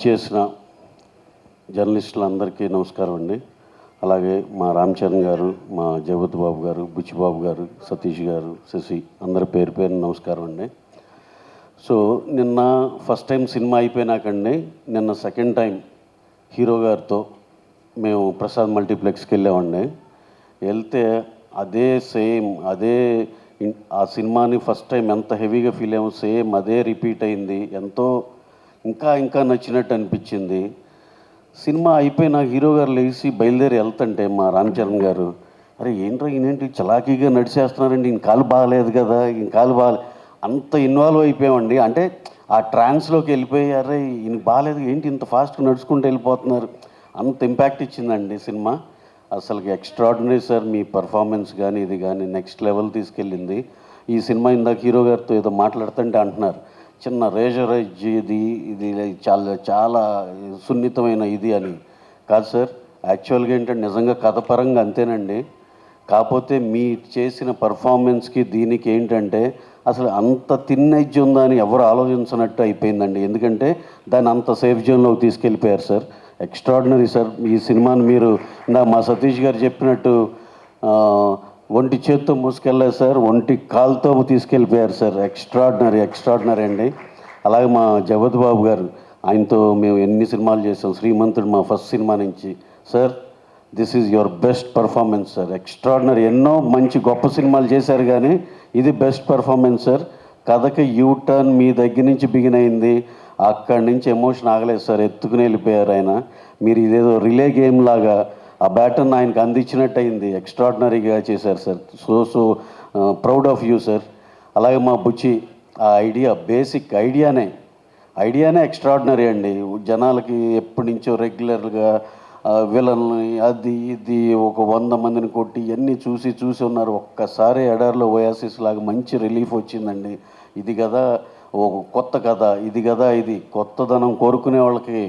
చేసిన జర్నలిస్టులందరికీ నమస్కారం అండి. అలాగే మా రామ్ చరణ్ గారు, మా జగపతి బాబు గారు, బుచ్చిబాబు గారు, సతీష్ గారు, శశి అందరి పేరు పేరు నమస్కారం అండి. సో నిన్న ఫస్ట్ టైం సినిమా అయిపోయినాకండి, నిన్న సెకండ్ టైం హీరో గారితో మేము ప్రసాద్ మల్టీప్లెక్స్కి వెళ్ళామండి. వెళ్తే అదే ఆ సినిమాని ఫస్ట్ టైం ఎంత హెవీగా ఫీల్ అయ్యాము, సేమ్ అదే రిపీట్ అయింది. ఎంతో ఇంకా నచ్చినట్టు అనిపించింది. సినిమా అయిపోయి నా హీరో గారు లేచి బయలుదేరి వెళ్తుంటే మా రామ్ చరణ్ గారు, అరే ఈయనేంటి చలాకీగా నడిచేస్తున్నారండి, ఈయన కాలు బాగలేదు కదా, ఈయన కాలు అంత ఇన్వాల్వ్ అయిపోయామండి. అంటే ఆ ట్రాన్స్లోకి వెళ్ళిపోయి, అరే ఈయన బాగాలేదు ఏంటి ఇంత ఫాస్ట్గా నడుచుకుంటూ వెళ్ళిపోతున్నారు, అంత ఇంపాక్ట్ ఇచ్చిందండి సినిమా. అసలుకి ఎక్స్ట్రాడినరీ సార్, మీ పర్ఫార్మెన్స్ కానీ ఇది కానీ నెక్స్ట్ లెవెల్ తీసుకెళ్ళింది. ఈ సినిమా ఇందాక హీరో గారితో ఏదో మాట్లాడుతుంటే అంటున్నారు, చిన్న రేజరైజ్ ఇది చాలా చాలా సున్నితమైన ఇది అని. కాదు సార్, యాక్చువల్గా ఏంటంటే నిజంగా కథపరంగా అంతేనండి. కాకపోతే మీ చేసిన పర్ఫార్మెన్స్కి దీనికి ఏంటంటే అసలు అంత థిన్ ఎడ్జ్ ఉందా అని ఎవరు ఆలోచించినట్టు అయిపోయిందండి. ఎందుకంటే దాన్ని అంత సేఫ్ జోన్లోకి తీసుకెళ్ళిపోయారు సార్. Extraordinary sir. ఈ సినిమాని మీరు మా సతీష్ గారు చెప్పినట్టు ఒంటి చేత్తో మూసుకెళ్ళలేదు సార్, ఒంటి కాలుతో తీసుకెళ్ళిపోయారు సార్. ఎక్స్ట్రాడినరీ అండి. అలాగే మా జగపతి బాబు గారు, ఆయనతో మేము ఎన్ని సినిమాలు చేసాం. శ్రీమంతుడు మా ఫస్ట్ సినిమా నుంచి. Sir, this is your best performance sir. Extraordinary. ఎన్నో మంచి గొప్ప సినిమాలు చేశారు కానీ ఇది బెస్ట్ పర్ఫార్మెన్స్ సార్. కథకి యూ టర్న్ మీ దగ్గర నుంచి బిగిన్ అయింది, అక్కడి నుంచి ఎమోషన్ ఆగలేదు సార్, ఎత్తుకుని వెళ్ళిపోయారు ఆయన. మీరు ఇదేదో రిలే గేమ్ లాగా ఆ బ్యాటర్న్ ఆయనకు అందించినట్టు అయింది. ఎక్స్ట్రాడినరీగా చేశారు sir. So proud of you sir. అలాగే మా బుచ్చి, ఆ బేసిక్ ఐడియానే ఎక్స్ట్రాడినరీ అండి. జనాలకి ఎప్పటి నుంచో రెగ్యులర్గా విలన్ని అది ఇది ఒక 100 మందిని కొట్టి ఇవన్నీ చూసి ఉన్నారు. ఒక్కసారి ఎడారిలో ఓయాసిస్ లాగా మంచి రిలీఫ్ వచ్చిందండి. ఇది కదా ఒక కొత్త కథ, ఇది కొత్తదనం కోరుకునే వాళ్ళకి,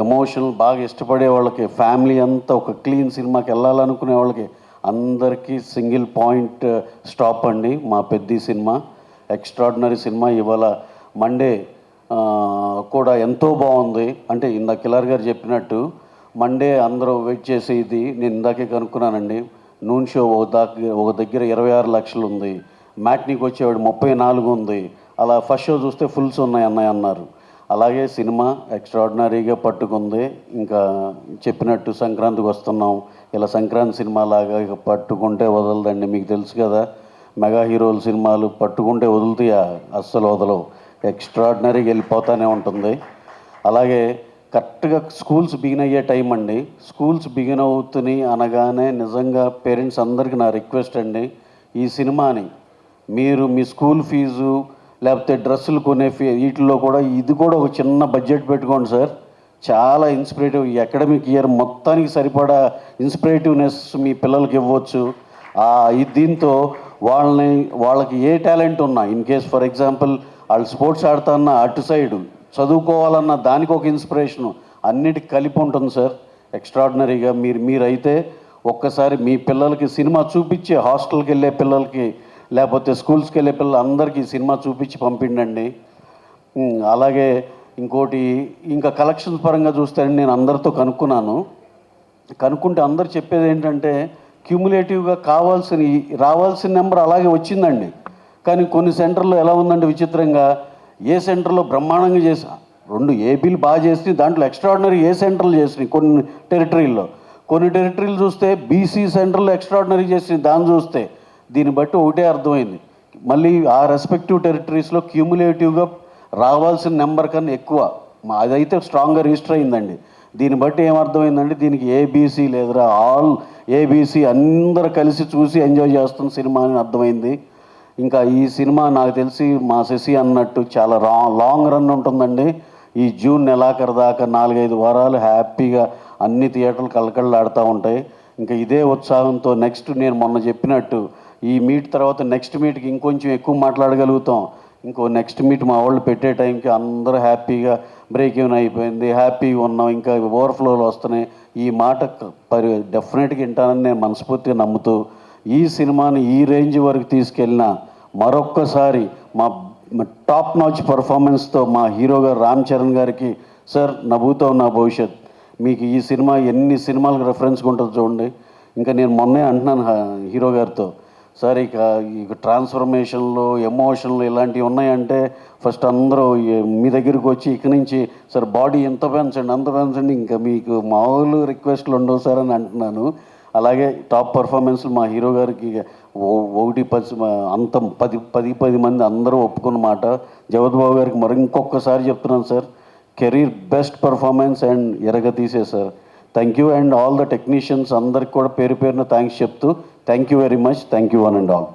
ఎమోషనల్ బాగా ఇష్టపడే వాళ్ళకి, ఫ్యామిలీ అంతా ఒక క్లీన్ సినిమాకి వెళ్ళాలనుకునే వాళ్ళకి అందరికీ సింగిల్ పాయింట్ స్టాప్ అండి మా పెద్ద సినిమా. Extraordinary cinema. ఇవాళ మండే కూడా ఎంతో బాగుంది. అంటే ఇందాక కిలార్ గారు చెప్పినట్టు మండే అందరూ వెయిట్ చేసే ఇది నేను ఇందాకే కనుక్కున్నానండి. నూన్ షో ఒక దగ్గర 26 లక్షలు ఉంది, మ్యాట్నీకి వచ్చేవాడు 34 ఉంది. అలా ఫస్ట్ షో చూస్తే ఫుల్స్ ఉన్నాయి అన్నారు. అలాగే సినిమా ఎక్స్ట్రాడినరీగా పట్టుకుంది. ఇంకా చెప్పినట్టు సంక్రాంతికి వస్తున్నాం, ఇలా సంక్రాంతి సినిమా లాగా ఇక పట్టుకుంటే వదలదండి. మీకు తెలుసు కదా, మెగా హీరోల సినిమాలు పట్టుకుంటే వదులుతాయా? అస్సలు వదలవు. ఎక్స్ట్రాడినరీగా వెళ్ళిపోతూనే ఉంటుంది. అలాగే కరెక్ట్గా స్కూల్స్ బిగిన్ అయ్యే టైం అండి. స్కూల్స్ బిగిన్ అవుతున్నాయి అనగానే నిజంగా పేరెంట్స్ అందరికీ నా రిక్వెస్ట్ అండి, ఈ సినిమాని మీరు మీ స్కూల్ ఫీజు లేకపోతే డ్రెస్సులు కొనే వీటిల్లో కూడా ఇది కూడా ఒక చిన్న బడ్జెట్ పెట్టుకోండి సార్. చాలా ఇన్స్పిరేటివ్, ఈ అకాడమిక్ ఇయర్ మొత్తానికి సరిపడా ఇన్స్పిరేటివ్నెస్ మీ పిల్లలకి ఇవ్వచ్చు. దీంతో వాళ్ళకి ఏ టాలెంట్ ఉన్నా, ఇన్ కేస్ ఫర్ ఎగ్జాంపుల్ వాళ్ళు స్పోర్ట్స్ ఆడుతున్నా అటు సైడు, చదువుకోవాలన్న దానికి ఒక ఇన్స్పిరేషను, అన్నిటికి కలిపి ఉంటుంది సార్. ఎక్స్ట్రాడినరీగా మీరైతే ఒక్కసారి మీ పిల్లలకి సినిమా చూపించి, హాస్టల్కి వెళ్ళే పిల్లలకి లేకపోతే స్కూల్స్కి వెళ్ళే పిల్లలు అందరికీ సినిమా చూపించి పంపిండండి. అలాగే ఇంకోటి, ఇంకా కలెక్షన్స్ పరంగా చూస్తే నేను అందరితో కనుక్కుంటే అందరు చెప్పేది ఏంటంటే క్యూములేటివ్గా రావాల్సిన నెంబర్ అలాగే వచ్చిందండి. కానీ కొన్ని సెంటర్లో ఎలా ఉందంటే విచిత్రంగా, ఏ సెంటర్లో బ్రహ్మాండంగా చేసి 2 ఏపీలు బాగా చేసి దాంట్లో ఎక్స్ట్రాడినరీ ఏ సెంటర్లు చేసినాయి కొన్ని టెరిటరీలు చూస్తే బీసీ సెంటర్లో ఎక్స్ట్రాడినరీ చేసినాయి. దాన్ని చూస్తే దీన్ని బట్టి ఒకటే అర్థమైంది, మళ్ళీ ఆ రెస్పెక్టివ్ టెరిటరీస్లో క్యూములేటివ్గా రావాల్సిన నెంబర్ కన్నా ఎక్కువ అదైతే స్ట్రాంగ్గా రిజిస్టర్ అయిందండి. దీన్ని బట్టి ఏమర్థమైందంటే దీనికి ఏబీసీ లేదురా, ఆల్ ఏబీసీ అందరూ కలిసి చూసి ఎంజాయ్ చేస్తున్న సినిమా అని అర్థమైంది. ఇంకా ఈ సినిమా నాకు తెలిసి మా శశి అన్నట్టు చాలా లాంగ్ రన్ ఉంటుందండి. ఈ జూన్ నెలాఖరు దాకా 4-5 వారాలు హ్యాపీగా అన్ని థియేటర్లు కళ్ళకళ్ళాడుతూ ఉంటాయి. ఇంకా ఇదే ఉత్సాహంతో నెక్స్ట్ నేను మొన్న చెప్పినట్టు ఈ మీట్ తర్వాత నెక్స్ట్ మీట్కి ఇంకొంచెం ఎక్కువ మాట్లాడగలుగుతాం. ఇంకో నెక్స్ట్ మీట్ మా వాళ్ళు పెట్టే టైంకి అందరూ హ్యాపీగా బ్రేక్ ఈవెన్ అయిపోయింది, హ్యాపీగా ఉన్నాం, ఇంకా ఓవర్ఫ్లోలు వస్తున్నాయి. ఈ మాట డెఫినెట్గా వింటానని నేను మనస్ఫూర్తిగా నమ్ముతూ ఈ సినిమాని ఈ రేంజ్ వరకు తీసుకెళ్ళిన మరొక్కసారి మా టాప్ నాచ్ పర్ఫార్మెన్స్తో మా హీరో గారు రామ్ చరణ్ గారికి సార్ నా భూతం నా భవిష్యత్, మీకు ఈ సినిమా ఎన్ని సినిమాలకు రెఫరెన్స్గా ఉంటుందో చూడండి. ఇంకా నేను మొన్నే అంటున్నాను హీరో గారితో, సార్ ఇక ట్రాన్స్ఫర్మేషన్లు ఎమోషన్లు ఇలాంటివి ఉన్నాయంటే ఫస్ట్ అందరూ మీ దగ్గరికి వచ్చి ఇక్కడి నుంచి సార్ బాడీ ఎంత పెంచండి అంత పెంచండి, ఇంకా మీకు మామూలు రిక్వెస్ట్లు ఉండవు సార్ అని అంటున్నాను. అలాగే టాప్ పర్ఫార్మెన్స్లు మా హీరో గారికి ఒకటి అంత 10 మంది అందరూ ఒప్పుకున్న మాట. జగత్ బాబు గారికి మరి ఇంకొకసారి చెప్తున్నాను sir, career best performance and ఎరగతీసే sir. Thank you. And all the technicians అందరికి కూడా పేరు పేరున థ్యాంక్స్ చెప్తూ thank you very much. Thank you one and all.